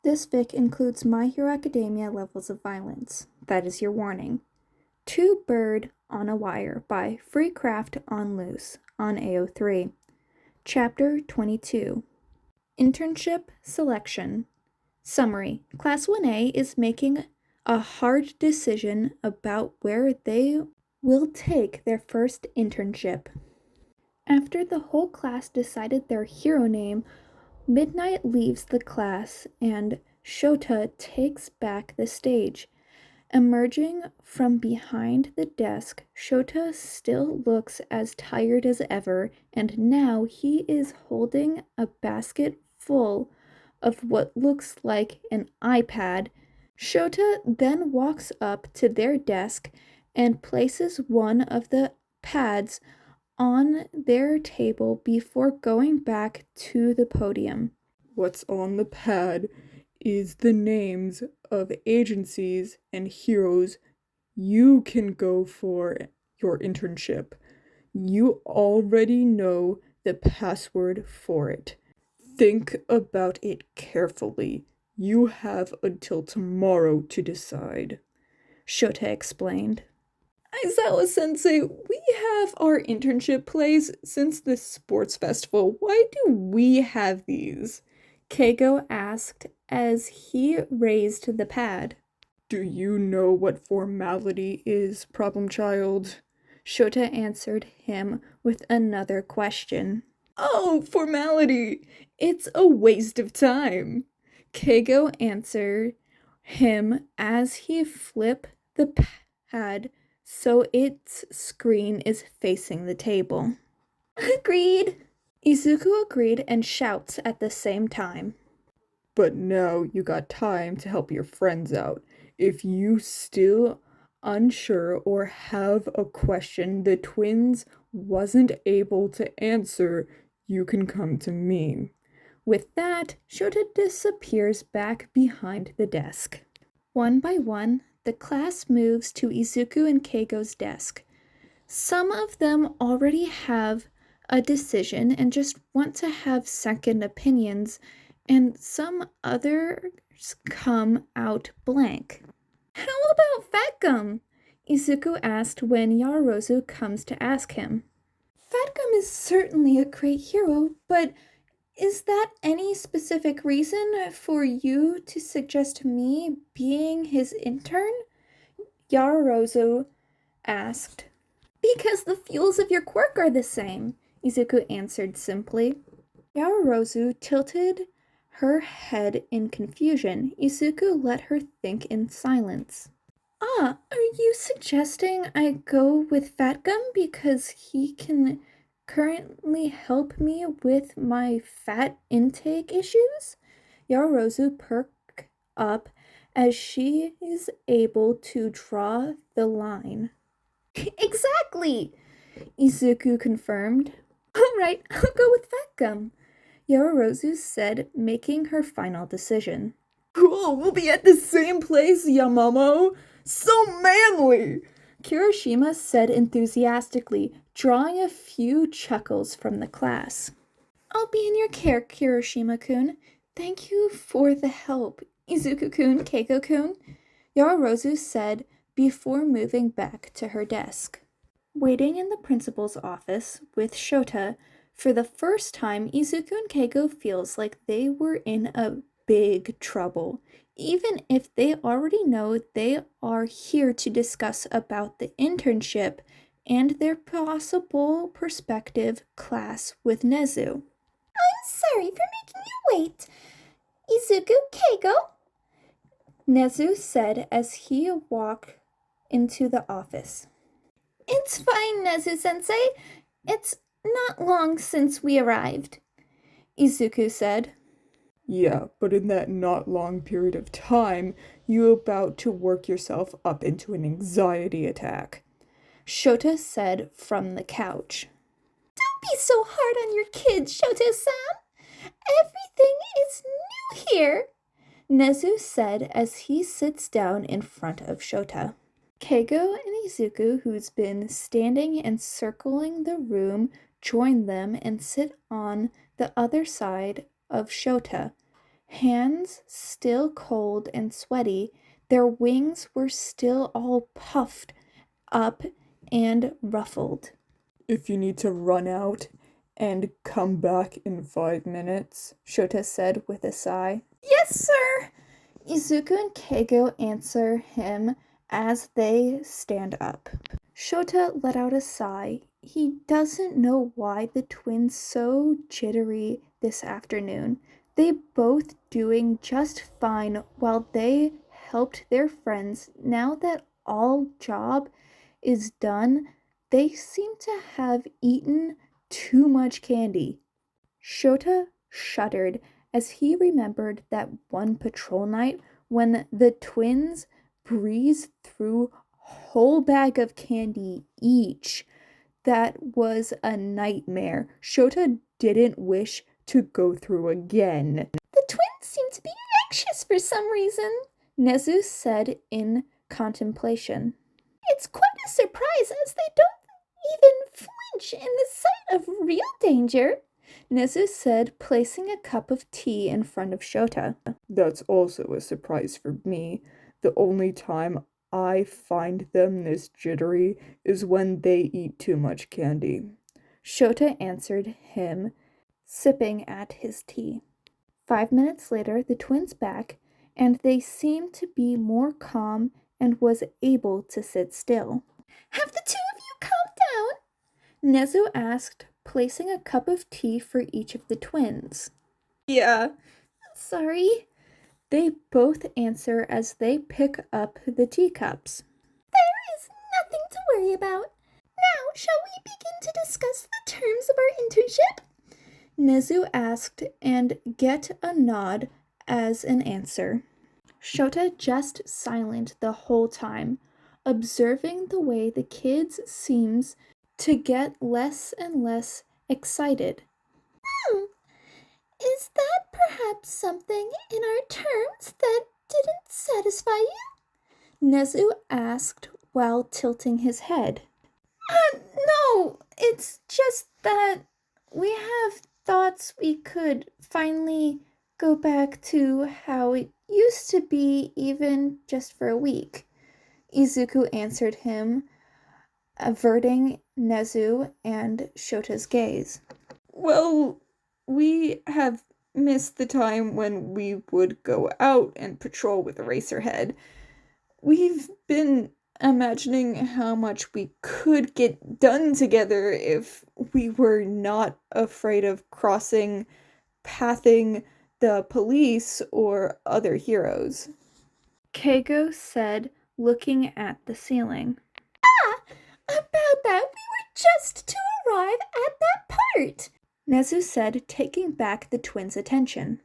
This fic includes My Hero Academia levels of violence. That is your warning. Two Bird on a Wire by Freecraft on Loose on AO3. Chapter 22. Internship Selection. Summary. Class 1A is making a hard decision about where they will take their first internship. After the whole class decided their hero name, Midnight leaves the class and Shota takes back the stage. Emerging from behind the desk, Shota still looks as tired as ever, and now he is holding a basket full of what looks like an iPad. Shota then walks up to their desk and places one of the pads on their table before going back to the podium. What's on the pad is the names of agencies and heroes you can go for your internship. You already know the password for it. Think about it carefully. You have until tomorrow to decide. Shota explained. Aizawa-sensei, we have our internship plays since the sports festival. Why do we have these? Keigo asked as he raised the pad. Do you know what formality is, problem child? Shota answered him with another question. Oh, formality! It's a waste of time. Keigo answered him as he flipped the pad so its screen is facing the table. Agreed! Izuku agreed and shouts at the same time. But now you got time to help your friends out. If you still unsure or have a question the twins wasn't able to answer, you can come to me. With that, Shota disappears back behind the desk. One by one, the class moves to Izuku and Keigo's desk. Some of them already have a decision and just want to have second opinions, and some others come out blank. How about Fat Gum? Izuku asked when Yaoyorozu comes to ask him. Fat Gum is certainly a great hero, but is that any specific reason for you to suggest me being his intern? Yaoyorozu asked. Because the fuels of your quirk are the same, Izuku answered simply. Yaoyorozu tilted her head in confusion. Izuku let her think in silence. Are you suggesting I go with Fat Gum because he can currently help me with my fat intake issues? Yaoyorozu perked up as she is able to draw the line. Exactly! Izuku confirmed. All right, I'll go with Fat Gum, Yaoyorozu said, making her final decision. Cool, we'll be at the same place, Yamamoto! So manly! Kirishima said enthusiastically, drawing a few chuckles from the class. I'll be in your care, Kirishima-kun. Thank you for the help, Izuku-kun, Keiko-kun, Yaoyorozu said before moving back to her desk. Waiting in the principal's office with Shota, for the first time, Izuku and Keiko feels like they were in a big trouble. Even if they already know they are here to discuss about the internship and their possible prospective class with Nezu. I'm sorry for making you wait, Izuku, Keiko, Nezu said as he walked into the office. It's fine, Nezu-sensei. It's not long since we arrived, Izuku said. Yeah, but in that not long period of time, you're about to work yourself up into an anxiety attack, Shota said from the couch. Don't be so hard on your kids, Shota-san. Everything is new here, Nezu said as he sits down in front of Shota. Keigo and Izuku, who's been standing and circling the room, join them and sit on the other side of Shota. Hands still cold and sweaty, their wings were still all puffed up and ruffled. If you need to run out and come back in 5 minutes, Shota said with a sigh. Yes, sir! Izuku and Keigo answer him as they stand up. Shota let out a sigh. He doesn't know why the twins so jittery this afternoon. They both doing just fine while they helped their friends. Now that all job is done, they seem to have eaten too much candy. Shota shuddered as he remembered that one patrol night when the twins breezed through a whole bag of candy each. That was a nightmare Shota didn't wish to go through again. The twins seem to be anxious for some reason, Nezu said in contemplation. It's quite a surprise as they don't even flinch in the sight of real danger, Nezu said, placing a cup of tea in front of Shota. That's also a surprise for me. The only time I find them this jittery is when they eat too much candy. Shota answered him, sipping at his tea. 5 minutes later, the twins back, and they seemed to be more calm and was able to sit still. Have the two of you calmed down? Nezu asked, placing a cup of tea for each of the twins. Yeah. Sorry. They both answer as they pick up the teacups. There is nothing to worry about. Now, shall we begin to discuss the terms of our internship? Nezu asked and get a nod as an answer. Shota just silent the whole time, observing the way the kids seems to get less and less excited. Is that perhaps something in our terms that didn't satisfy you? Nezu asked while tilting his head. No, it's just that we have thoughts we could finally go back to how it used to be, even just for a week. Izuku answered him, averting Nezu and Shota's gaze. Well, we have missed the time when we would go out and patrol with Eraserhead. We've been imagining how much we could get done together if we were not afraid of pathing the police or other heroes. Keigo said, looking at the ceiling. About that, we were just to arrive at that part, Nezu said, taking back the twins' attention.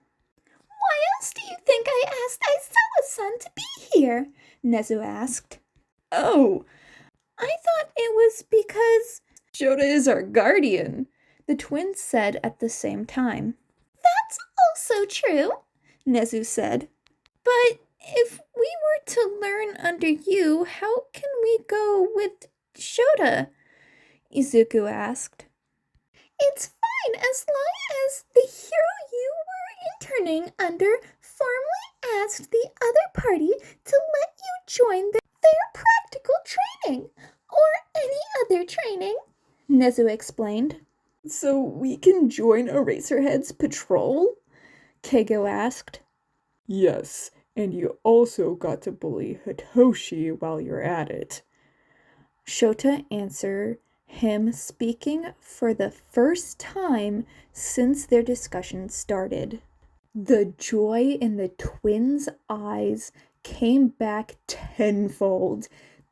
Why else do you think I asked Aizawa-san to be here? Nezu asked. Oh, I thought it was because Shota is our guardian, the twins said at the same time. That's also true, Nezu said. But if we were to learn under you, how can we go with Shota? Izuku asked. It's fine as long as the hero you were interning under formally asked the other party to let you join their practical training, or any other training, Nezu explained. So we can join Eraserhead's patrol? Keigo asked. Yes, and you also got to bully Hitoshi while you're at it. Shota answered him, speaking for the first time since their discussion started. The joy in the twins' eyes came back tenfold.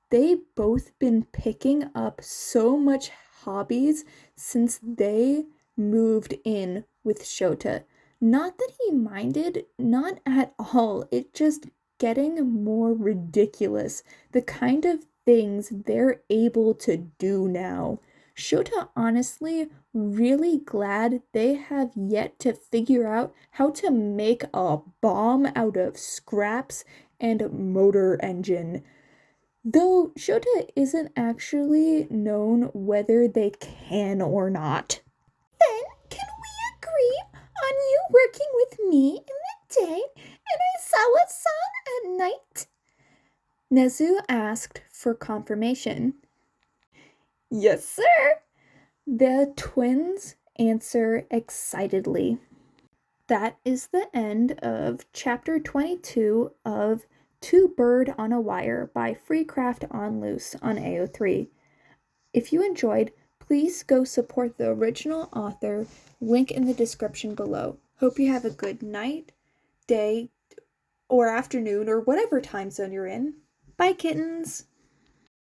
They've both been picking up so much hobbies since they moved in with Shota. Not that he minded, not at all. It just getting more ridiculous. The kind of things they're able to do now. Shota honestly really glad they have yet to figure out how to make a bomb out of scraps and motor engine. Though Shota isn't actually known whether they can or not. Then can we agree on you working with me in the Nezu asked for confirmation. Yes, sir. The twins answer excitedly. That is the end of chapter 22 of Two Bird on a Wire by Freecraft on Loose on AO3. If you enjoyed, please go support the original author, link in the description below. Hope you have a good night, day, or afternoon, or whatever time zone you're in. Bye, kittens!